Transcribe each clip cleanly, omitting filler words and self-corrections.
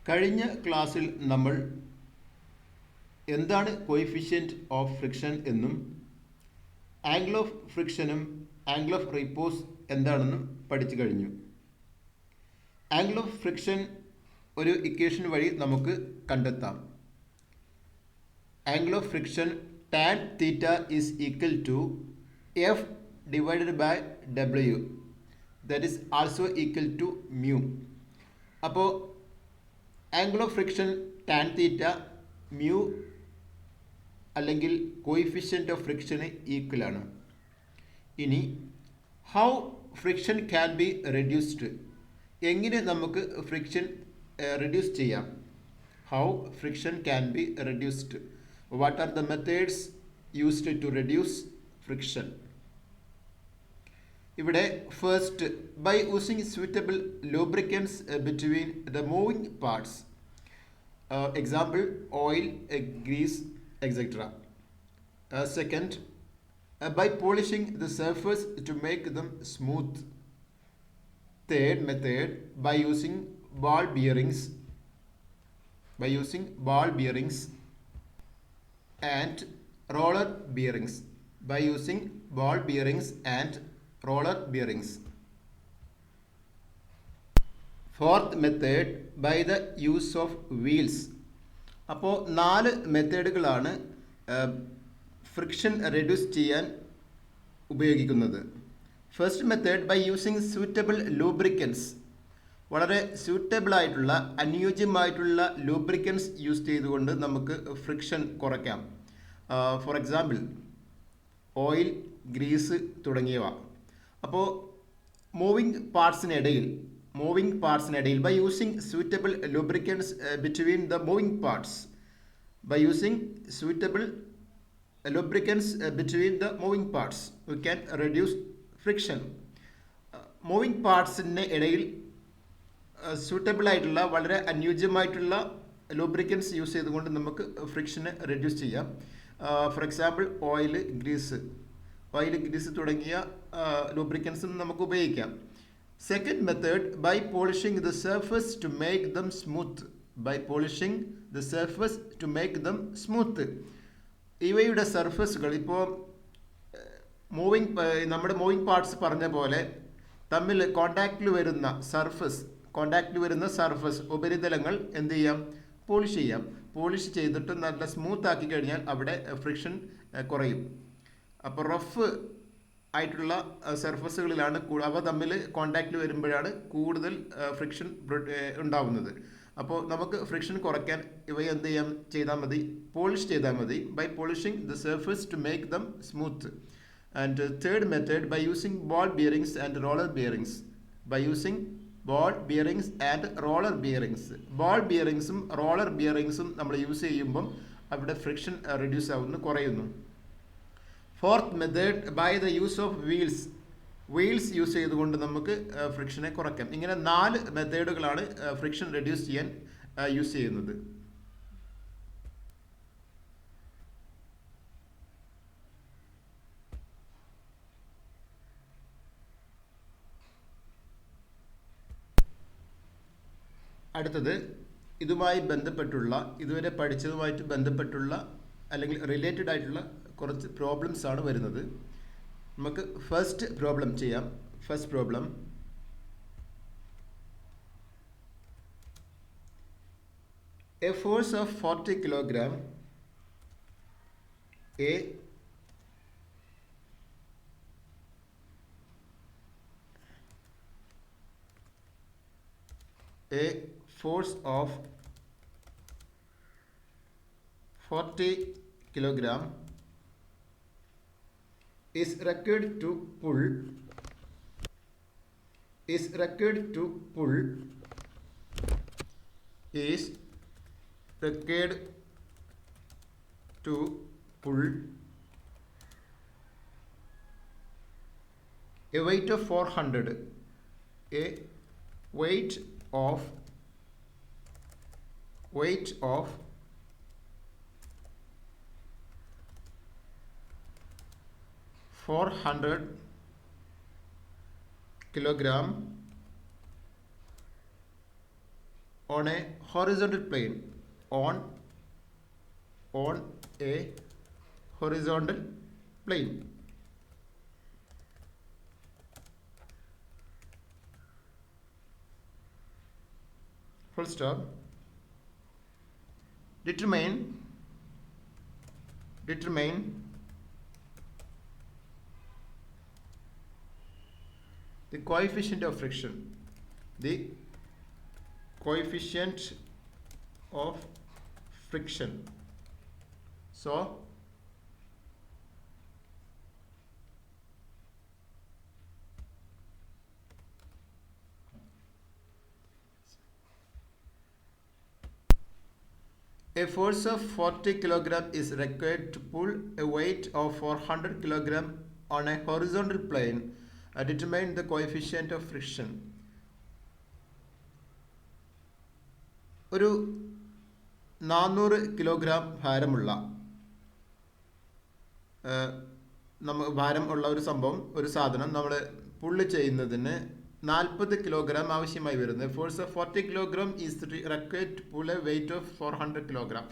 കഴിഞ്ഞ ക്ലാസ്സിൽ നമ്മൾ എന്താണ് കോയിഫിഷ്യൻറ്റ് ഓഫ് ഫ്രിക്ഷൻ എന്നും ആംഗിൾ ഓഫ് ഫ്രിക്ഷനും ആംഗിൾ ഓഫ് റിപ്പോസ് എന്താണെന്നും പഠിച്ചു കഴിഞ്ഞു. ആംഗിൾ ഓഫ് ഫ്രിക്ഷൻ ഒരു ഇക്വേഷൻ വഴി നമുക്ക് കണ്ടെത്താം. Angle of friction tan theta is equal to F divided by W, that is also equal to mu. അപ്പോൾ angle of friction tan theta mu അല്ലെങ്കിൽ coefficient of ഫ്രിക്ഷന് ഈക്വൽ ആണ്. ഇനി how friction can be reduced, എങ്ങനെ നമുക്ക് friction reduce ചെയ്യാം? How friction can be reduced, what are the methods used to reduce friction? ഇവിടെ first, by using suitable lubricants between the moving parts, example oil, grease, etc. Second, by polishing the surface to make them smooth. Third method, by using ball bearings and roller bearings, by using ball bearings and roller bearings. Fourth method, by the use of wheels. അപ്പോൾ 4 മെത്തേഡുകളാണ് friction reduce ചെയ്യാൻ ഉപയോഗിക്കുന്നത്. First method, by using suitable lubricants. വളരെ suitable ആയിട്ടുള്ള അനുയോജ്യമായിട്ടുള്ള lubricants use ചെയ്തുകൊണ്ട് നമുക്ക് friction കുറയ്ക്കാം. ഫോർ എക്സാമ്പിൾ ഓയിൽ, ഗ്രീസ് തുടങ്ങിയവ. അപ്പോൾ moving പാർട്സിനിടയിൽ by using suitable lubricants between the moving parts, we can reduce friction. Moving പാർട്സിന് ഇടയിൽ സ്യൂട്ടബിൾ ആയിട്ടുള്ള വളരെ അനുയോജ്യമായിട്ടുള്ള ലൂബ്രിക്കൻസ് യൂസ് ചെയ്തുകൊണ്ട് നമുക്ക് ഫ്രിക്ഷനെ റെഡ്യൂസ് ചെയ്യാം. ഫോർ എക്സാമ്പിൾ ഓയിൽ, ഗ്രീസ് തുടങ്ങിയ ലൂബ്രിക്കൻസും നമുക്ക് ഉപയോഗിക്കാം. Second method, by polishing the surface to make them smooth. ഇവയുടെ സർഫസുകൾ ഇപ്പോൾ നമ്മുടെ മൂവിങ് പാർട്സ് പറഞ്ഞ പോലെ തമ്മിൽ കോണ്ടാക്റ്റിൽ വരുന്ന സർഫസ് ഉപരിതലങ്ങൾ എന്ത് ചെയ്യാം? പോളിഷ് ചെയ്തിട്ട് നല്ല സ്മൂത്ത് ആക്കി കഴിഞ്ഞാൽ അവിടെ ഫ്രിക്ഷൻ കുറയും. അപ്പോൾ റഫ് ആയിട്ടുള്ള സർഫസുകളിലാണ് അവ തമ്മിൽ കോണ്ടാക്റ്റിൽ വരുമ്പോഴാണ് കൂടുതൽ ഫ്രിക്ഷൻ ഉണ്ടാവുന്നത്. അപ്പോൾ നമുക്ക് ഫ്രിക്ഷൻ കുറയ്ക്കാൻ ഇവയെ എന്ത് ചെയ്താൽ മതി? പോളിഷ് ചെയ്താൽ മതി. By polishing the surface to make them smooth. And third method, by using ball bearings and roller bearings. Ball ബിയറിങ്സും റോളർ ബിയറിങ്സും നമ്മൾ യൂസ് ചെയ്യുമ്പം അവിടെ ഫ്രിക്ഷൻ റെഡ്യൂസ് ആവുന്നു, കുറയുന്നു. Fourth method, by the use of wheels use ചെയ്തുകൊണ്ട് നമുക്ക് ഫ്രിക്ഷനെ കുറയ്ക്കാം. ഇങ്ങനെ 4 മെത്തേഡുകളാണ് ഫ്രിക്ഷൻ റെഡ്യൂസ് ചെയ്യാൻ യൂസ് ചെയ്യുന്നത്. അടുത്തത് ഇതുവരെ പഠിച്ചതുമായിട്ട് ബന്ധപ്പെട്ടുള്ള അല്ലെങ്കിൽ റിലേറ്റഡ് ആയിട്ടുള്ള കുറച്ച് പ്രോബ്ലംസ് ആണ് വരുന്നത്. നമുക്ക് ഫസ്റ്റ് പ്രോബ്ലം ചെയ്യാം. First problem, A force of 40 kilogram, a force of 40 kilogram is required to pull a weight of 400 400 kilogram on a horizontal plane. On a horizontal plane. Full stop. Determine the coefficient of friction. The coefficient of friction. So a force of 40 kg is required to pull a weight of 400 kg on a horizontal plane. Determine the coefficient of friction. ഒരു 400 kilogram ഭാരമുള്ള ഭാരം ഉള്ള ഒരു സംഭവം, ഒരു സാധനം നമ്മൾ പുള്ള് ചെയ്യുന്നതിന് 40 കിലോഗ്രാം ആവശ്യമായി വരുന്നത്. Force of 40 kilogram is required to pull a weight of 400 kilogram.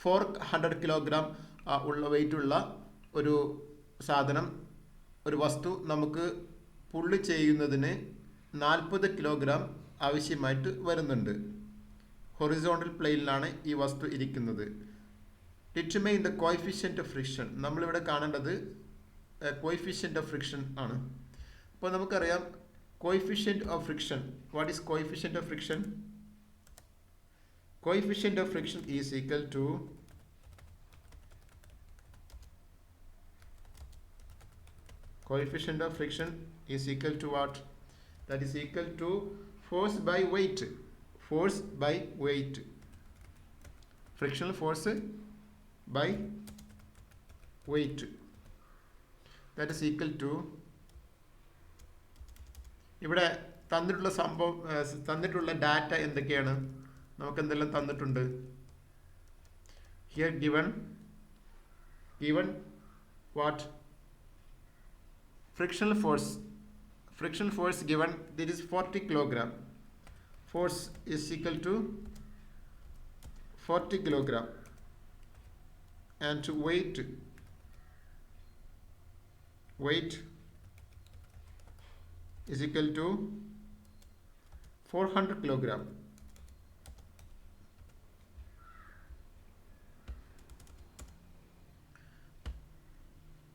400 kilogram ഉള്ള വെയിറ്റ് ഉള്ള ഒരു സാധനം, ഒരു വസ്തു നമുക്ക് പുള്ള് ചെയ്യുന്നതിന് 40 കിലോഗ്രാം ആവശ്യമായിട്ട് വരുന്നുണ്ട്. ഹൊറിസോണ്ടൽ പ്ലെയിനിലാണ് ഈ വസ്തു ഇരിക്കുന്നത്. Determine the coefficient of friction. നമ്മളിവിടെ കാണേണ്ടത് കോഎഫിഷ്യന്റ് ഓഫ് ഫ്രിക്ഷൻ ആണ്. അപ്പോൾ നമുക്കറിയാം coefficient of friction. What is coefficient of friction? Coefficient of friction is equal to coefficient of friction is equal to what? That is equal to force by weight. Force by weight. Frictional force by weight. That is equal to, ഇവിടെ തന്നിട്ടുള്ള സംഭവം, തന്നിട്ടുള്ള data എന്തൊക്കെയാണ്? നമുക്ക് എന്തെല്ലാം തന്നിട്ടുണ്ട്? Here given what? Frictional force given, this is 40 kilogram. Force is equal to 40 kilogram, and weight is equal to 400 kilogram.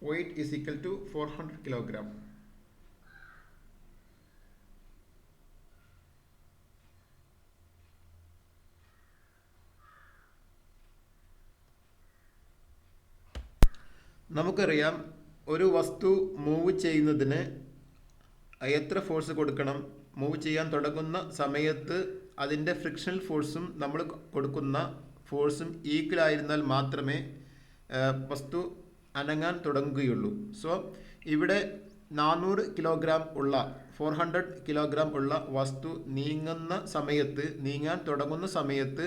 Weight is equal to 400 kilogram. നമുക്കറിയാം ഒരു വസ്തു മൂവ് ചെയ്യുന്നതിന് എത്ര ഫോഴ്സ് കൊടുക്കണം? മൂവ് ചെയ്യാൻ തുടങ്ങുന്ന സമയത്ത് അതിൻ്റെ ഫ്രിക്ഷണൽ ഫോഴ്സും നമ്മൾ കൊടുക്കുന്ന ഫോഴ്സും ഈക്വൽ ആയിരുന്നാൽ മാത്രമേ വസ്തു അനങ്ങാൻ തുടങ്ങുകയുള്ളൂ. സോ ഇവിടെ 400 കിലോഗ്രാം ഉള്ള 400 കിലോഗ്രാം ഉള്ള വസ്തു നീങ്ങാൻ തുടങ്ങുന്ന സമയത്ത്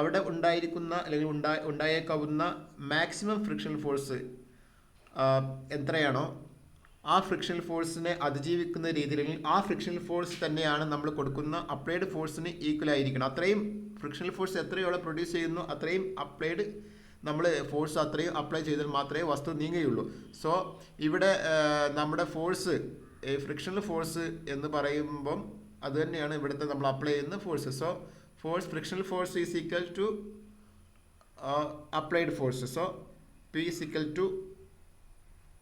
അവിടെ ഉണ്ടായിരിക്കുന്ന അല്ലെങ്കിൽ ഉണ്ടായേക്കാവുന്ന മാക്സിമം ഫ്രിക്ഷണൽ ഫോഴ്സ് എത്രയാണോ ആ ഫ്രിക്ഷണൽ ഫോഴ്സിനെ അതിജീവിക്കുന്ന രീതിയിൽ ആ ഫ്രിക്ഷണൽ ഫോഴ്സ് തന്നെയാണ് നമ്മൾ കൊടുക്കുന്ന അപ്ലൈഡ് ഫോഴ്സിന് ഈക്വൽ ആയിരിക്കണം. അത്രയും ഫ്രിക്ഷണൽ ഫോഴ്സ് എത്രയോളം പ്രൊഡ്യൂസ് ചെയ്യുന്നു അത്രയും അപ്ലൈഡ് നമ്മൾ ഫോഴ്സ് അത്രയും അപ്ലൈ ചെയ്താൽ മാത്രമേ വസ്തു നീങ്ങുകയുള്ളൂ. സോ ഇവിടെ നമ്മുടെ ഫോഴ്സ് ഫ്രിക്ഷണൽ ഫോഴ്സ് എന്ന് പറയുമ്പം അത് തന്നെയാണ് ഇവിടുത്തെ നമ്മൾ അപ്ലൈ ചെയ്യുന്ന force. So frictional force is equal to applied force. So P is equal to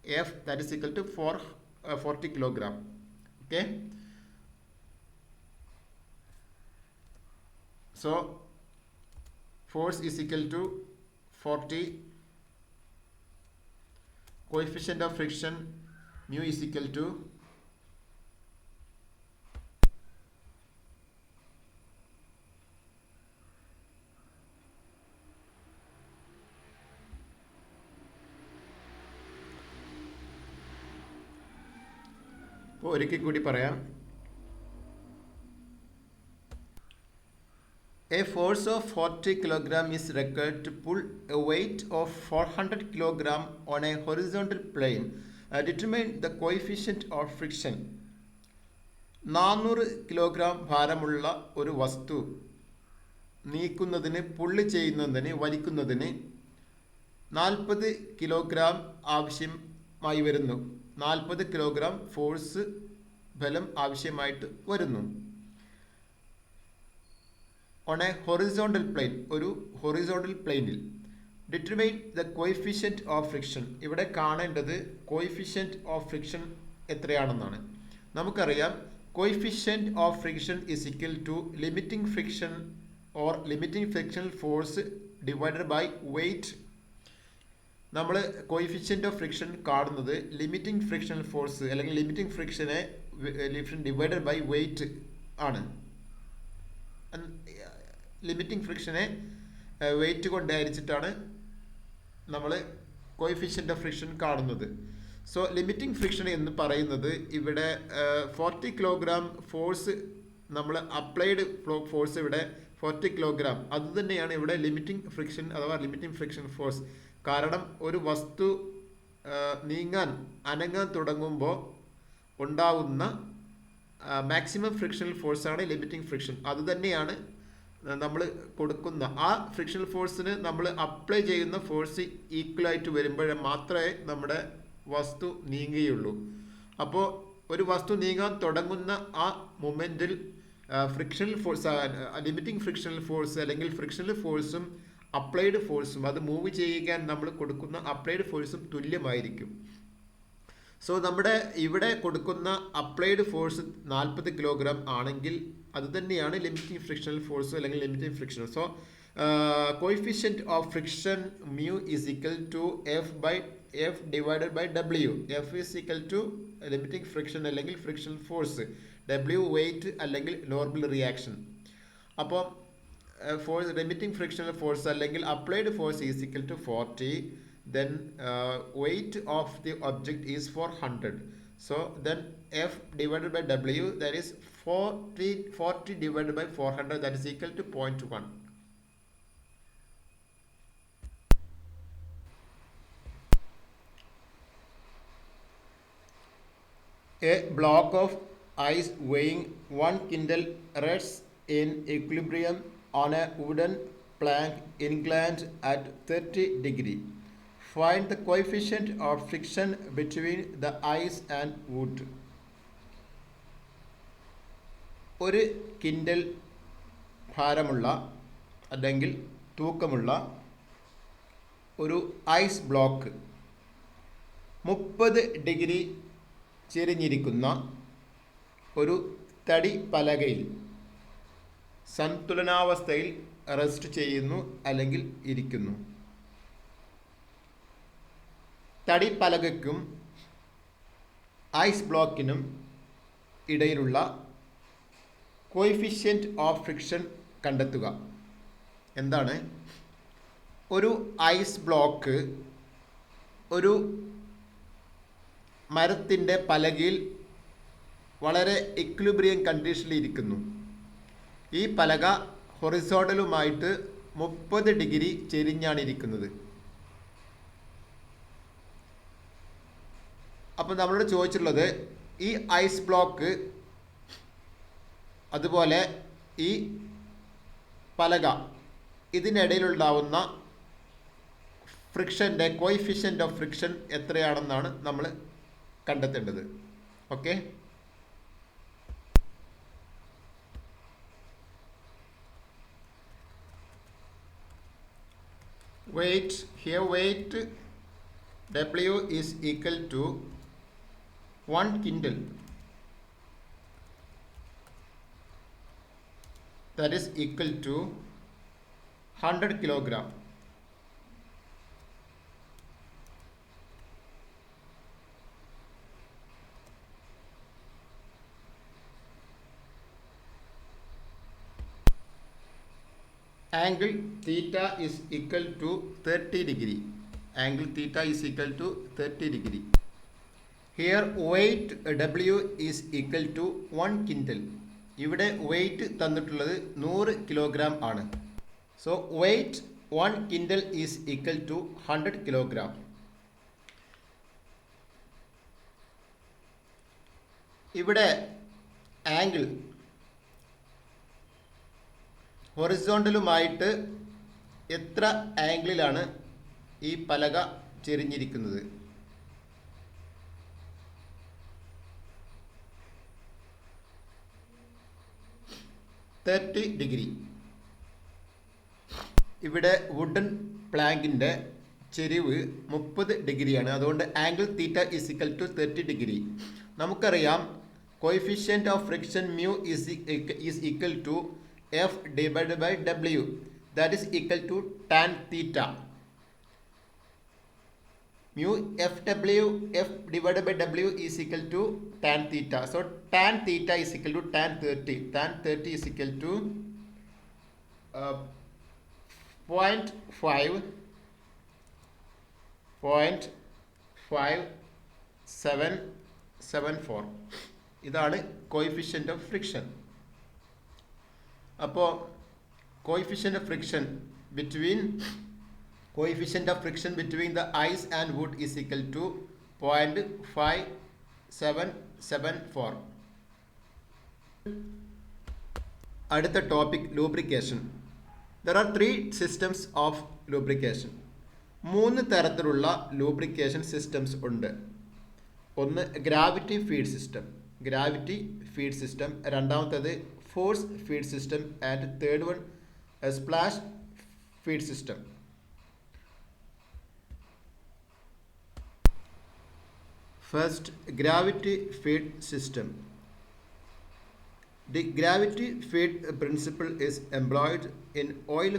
F, that is equal to 40 kilogram. Okay, so force is equal to 40, coefficient of friction mu is equal to ഒരിക്കൽ കൂടി പറയാം. A force of 40 kg is required to pull a weight of 400 kg on a horizontal plane. Determine the coefficient of friction. 400 kilogram ഭാരമുള്ള ഒരു വസ്തു നീക്കുന്നതിന്, പുള്ളി ചെയ്യുന്നതിന്, വലിക്കുന്നതിന് 40 kilogram ആവശ്യമായി വരുന്നു. 40 കിലോഗ്രാം ഫോഴ്സ് ബലം ആവശ്യമായിട്ട് വരുന്നു. ഓൺ എ ഹൊറിസോണ്ടൽ പ്ലെയിൻ, ഒരു ഹൊറിസോണ്ടൽ പ്ലെയിനിൽ. Determine the coefficient of friction. ഇവിടെ കാണേണ്ടത് കോയിഫിഷ്യൻറ്റ് ഓഫ് ഫ്രിക്ഷൻ എത്രയാണെന്നാണ്. നമുക്കറിയാം coefficient of friction is equal to limiting friction or limiting frictional force divided by weight. നമ്മൾ കോയിഫിഷ്യൻറ്റ് ഓഫ് ഫ്രിക്ഷൻ കാണുന്നത് limiting frictional force അല്ലെങ്കിൽ limiting ഫ്രിക്ഷനെ divided by weight ആണ്. Limiting ഫ്രിക്ഷനെ വെയ്റ്റ് കൊണ്ട് ഹരിച്ചിട്ടാണ് നമ്മൾ കോയിഫിഷ്യൻ്റ് ഓഫ് ഫ്രിക്ഷൻ കാണുന്നത്. സോ ലിമിറ്റിംഗ് ഫ്രിക്ഷൻ എന്ന് പറയുന്നത് ഇവിടെ 40 കിലോഗ്രാം ഫോഴ്സ്, നമ്മൾ അപ്ലൈഡ് ഫോഴ്സ് ഇവിടെ 40 കിലോഗ്രാം, അതുതന്നെയാണ് ഇവിടെ ലിമിറ്റിംഗ് ഫ്രിക്ഷൻ അഥവാ ലിമിറ്റിംഗ് ഫ്രിക്ഷൻ ഫോഴ്സ്. കാരണം ഒരു വസ്തു അനങ്ങാൻ തുടങ്ങുമ്പോൾ ഉണ്ടാവുന്ന മാക്സിമം ഫ്രിക്ഷണൽ ഫോഴ്സാണ് ലിമിറ്റിംഗ് ഫ്രിക്ഷൻ. അതുതന്നെയാണ് നമ്മൾ കൊടുക്കുന്ന ആ ഫ്രിക്ഷണൽ ഫോഴ്സിന് നമ്മൾ അപ്ലൈ ചെയ്യുന്ന ഫോഴ്സ് ഈക്വലായിട്ട് വരുമ്പോഴേ മാത്രമേ നമ്മുടെ വസ്തു നീങ്ങുകയുള്ളൂ. അപ്പോൾ ഒരു വസ്തു നീങ്ങാൻ തുടങ്ങുന്ന ആ മൊമെൻറ്റിൽ frictional force, limiting frictional force അല്ലെങ്കിൽ ഫ്രിക്ഷണൽ ഫോഴ്സും അപ്ലൈഡ് ഫോഴ്സും, അത് മൂവ് ചെയ്യിക്കാൻ നമ്മൾ കൊടുക്കുന്ന അപ്ലൈഡ് ഫോഴ്സും തുല്യമായിരിക്കും. സോ നമ്മുടെ ഇവിടെ കൊടുക്കുന്ന അപ്ലൈഡ് ഫോഴ്സ് 40 കിലോഗ്രാം ആണെങ്കിൽ അത് തന്നെയാണ് ലിമിറ്റിംഗ് ഫ്രിക്ഷണൽ ഫോഴ്സ് അല്ലെങ്കിൽ limiting friction. So coefficient of friction mu is equal to F divided by W. F is equal to limiting friction അല്ലെങ്കിൽ ഫ്രിക്ഷണൽ ഫോഴ്സ്, ഡബ്ല്യു വെയ്റ്റ് അല്ലെങ്കിൽ normal reaction. അപ്പോൾ force limiting frictional force അല്ലെങ്കിൽ applied force is equal to 40. Then weight of the object is 400. So then F divided by W, that is 40 divided by 400, that is equal to 0.1. A block of ice weighing 1 quintal rests in equilibrium on a wooden plank inclined at 30 degrees. Find the coefficient of friction between the ice and wood. ഒരു കിൻഡൽ ഭാരമുള്ള അല്ലെങ്കിൽ തൂക്കമുള്ള ഒരു ice block 30 degree ചെരിഞ്ഞിരിക്കുന്ന ഒരു തടി പലകയിൽ സന്തുലനാവസ്ഥയിൽ rest ചെയ്യുന്നു അല്ലെങ്കിൽ ഇരിക്കുന്നു. തടി പലകയ്ക്കും ഐസ് ബ്ലോക്കിനും ഇടയിലുള്ള കോയിഫിഷ്യൻറ്റ് ഓഫ് ഫ്രിക്ഷൻ കണ്ടെത്തുക. എന്താണ്? ഒരു ഐസ് ബ്ലോക്ക് ഒരു മരത്തിൻ്റെ പലകയിൽ വളരെ ഇക്വിലിബ്രിയം കണ്ടീഷനിൽ ഇരിക്കുന്നു. ഈ പലക ഹൊറിസോണ്ടലുമായിട്ട് 30 ഡിഗ്രി ചെരിഞ്ഞാണ് ഇരിക്കുന്നത്. അപ്പോൾ നമ്മളോട് ചോദിച്ചിട്ടുള്ളത് ഈ ഐസ് ബ്ലോക്ക് അതുപോലെ ഈ പലക ഇതിനിടയിലുണ്ടാവുന്ന ഫ്രിക്ഷൻ്റെ കോയിഫിഷ്യൻ്റ് ഓഫ് ഫ്രിക്ഷൻ എത്രയാണെന്നാണ് നമ്മൾ കണ്ടെത്തേണ്ടത്. Okay, weight, here weight W is equal to 1 quintal, that is equal to 100 kilogram. Angle theta is equal to 30 degree. Angle theta is equal to 30 degree. Here weight W is equal to 1 quintal. ഇവിടെ weight തന്നിട്ടുള്ളത് 100 kilogram ആണ്. So weight 1 quintal is equal to 100 kilogram. ഇവിടെ angle ഹൊറിസോണ്ടലുമായിട്ട് എത്ര ആംഗിളിലാണ് ഈ പലക ചെരിഞ്ഞിരിക്കുന്നത്? $30. ഇവിടെ വുഡൻ പ്ലാങ്കിൻ്റെ ചെരിവ് 30 ഡിഗ്രിയാണ്. അതുകൊണ്ട് angle theta is equal to 30°. നമുക്കറിയാം coefficient of friction mu is equal to F divide by W, that is equal to tan theta. Mu f divided by w is equal to tan theta. So tan theta is equal to tan 30. Tan 30 is equal to 0.5774. ഇതാണ് coefficient of friction. അപ്പോൾ coefficient of friction between the ice and wood is equal to 0.5774. അടുത്ത topic lubrication. There are 3 systems of lubrication. 3 തരത്തിലുള്ള lubrication systems ഉണ്ട്. ഒന്ന് gravity feed system, രണ്ടാമത്തേത് force feed system and third one splash feed system. First, gravity feed system. The gravity feed principle is employed in oil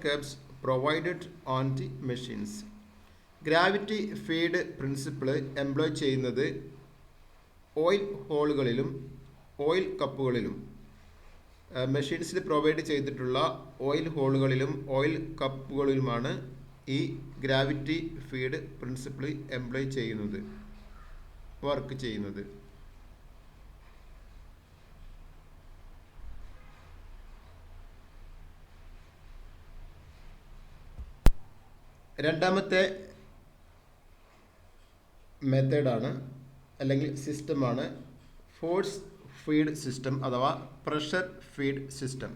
cups provided on the machines. Gravity feed principle employ ചെയ്യുന്നത് oil ഹോളുകളിലും oil കപ്പുകളിലും മെഷീൻസിൽ provide ചെയ്തിട്ടുള്ള oil ഹോളുകളിലും oil കപ്പുകളിലുമാണ് ഈ gravity feed principle employ ചെയ്യുന്നത്, work ചെയ്യുന്നത്. രണ്ടാമത്തെ മെത്തേഡാണ് അല്ലെങ്കിൽ സിസ്റ്റമാണ് force feed system അഥവാ പ്രഷർ ഫീഡ് സിസ്റ്റം.